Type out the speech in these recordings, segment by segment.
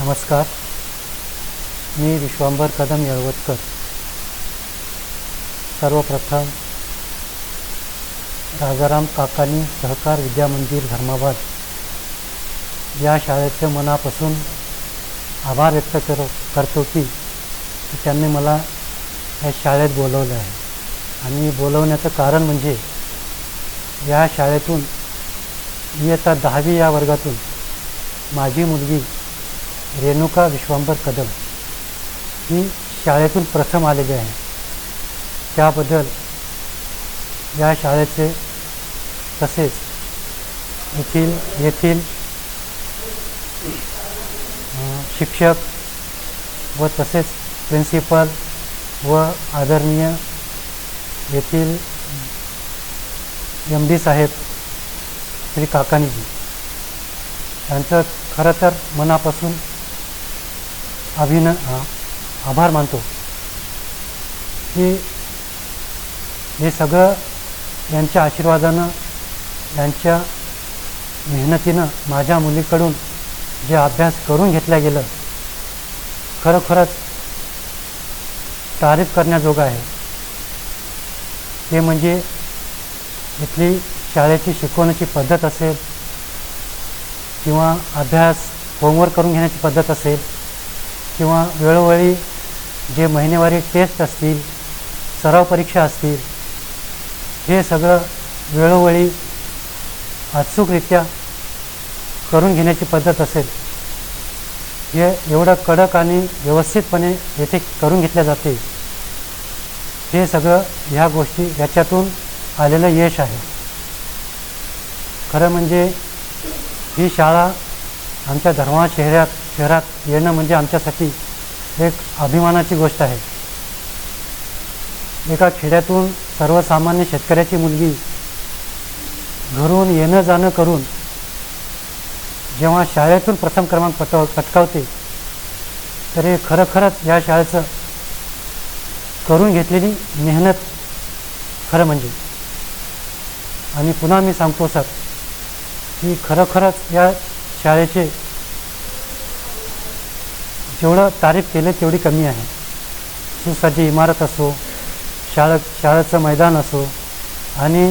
नमस्कार. मी विश्वांबर कदम यळवतकर. सर्वप्रथम राजाराम काकानी सहकार विद्या मंदिर धर्माबाद या शाळेचे मनापासून आभार व्यक्त करतो की त्यांनी मला या शाळेत बोलवले आहे. आणि बोलवण्याचं कारण म्हणजे या शाळेतून इयत्ता 10वी या वर्गातून माझी मुलगी रेणुका विश्वांबर कदम ही शाळेतून प्रथम आलेली आहे. त्याबद्दल या शाळेचे तसेच येथील शिक्षक व तसेच प्रिन्सिपल व आदरणीय येथील MD साहेब श्री काकानीजी यांचं खरं तर मनापासून आभार मानतो की हे सगळं यांच्या आशीर्वादानं, यांच्या मेहनतीनं माझ्या मुलीकडून जे अभ्यास करून घेतलं गेलं खरोखरच तारीफ करण्याजोगं आहे. ते म्हणजे इथली शाळेची शिकवण्याची पद्धत असेल किंवा अभ्यास होमवर्क करून घेण्याची पद्धत असेल किंवा वेळोवेळी जे महिनेवारी टेस्ट असतील, सराव परीक्षा असतील, हे सगळं वेळोवेळी अचूकरित्या करून घेण्याची पद्धत असेल, हे एवढं कडक आणि व्यवस्थितपणे येथे करून घेतल्या जाते. हे सगळं ह्या गोष्टी याच्यातून आलेलं यश आहे. खरं म्हणजे ही शाळा आमच्या धर्माबाद शहरात येणं म्हणजे आमच्यासाठी एक अभिमानाची गोष्ट आहे. एका खेड्यातून सर्वसामान्य शेतकऱ्याची मुलगी घरून येणं जाणं करून जेव्हा शाळेतून प्रथम क्रमांक पटकावते तर हे खरंच या शाळेचं करून घेतलेली मेहनत खरं म्हणजे. आणि पुन्हा मी सांगतो सर की खरंच या शाळेचे जेवढं तारीफ केलं तेवढी कमी आहे. सुसज्ज इमारत असो, शाळेचं मैदान असो आणि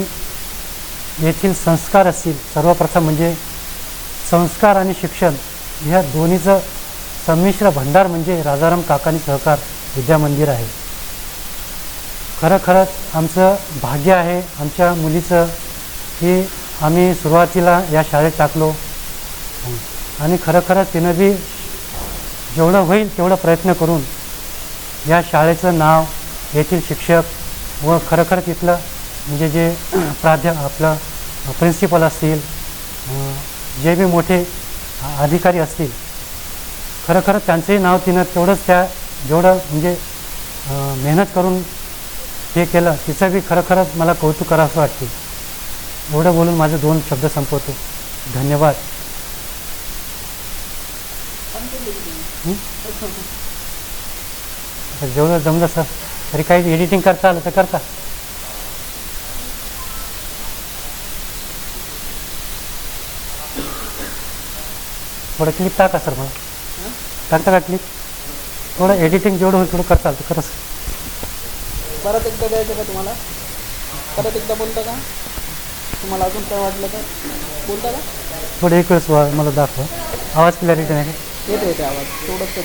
येथील संस्कार असतील, सर्वप्रथम म्हणजे संस्कार आणि शिक्षण ह्या दोन्हीचं संमिश्र भंडार म्हणजे राजाराम काकानी सहकार विद्या मंदिर आहे. खरंच आमचं भाग्य आहे आमच्या मुलीचं की आम्ही सुरुवातीला या शाळेत टाकलो आणि खरंच तिनं बी जेवढं होईल तेवढं प्रयत्न करून या शाळेचं नाव, येथील शिक्षक व खरंच इथलं म्हणजे जे आपलं प्रिन्सिपल असतील, जे बी मोठे अधिकारी असतील, खरंच त्यांचंही नाव तिनं तेवढंच जेवढं म्हणजे मेहनत करून हे केलं तिचं बी खरंच मला कौतुक करावंसं वाटते. एवढं बोलून माझे 2 शब्द संपवतो. धन्यवाद. जेवढं जमलं सर तरी काही एडिटिंग करता आलं तर करता. थोडं क्लिप टाका सर, मला टाकता का क्लिप? थोडं एडिटिंग जेवढं होईल थोडं करता आलं तर खरंच. परत एकदा द्यायचं का तुम्हाला? परत एकदा बोलता का? तुम्हाला अजून काय वाटलं तर बोलता का? थोडं एक वेळेस मला दाखवा. आवाज क्लॅरिटी नाही का? येते आवाज थोडंसं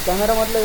कॅमेरामधलं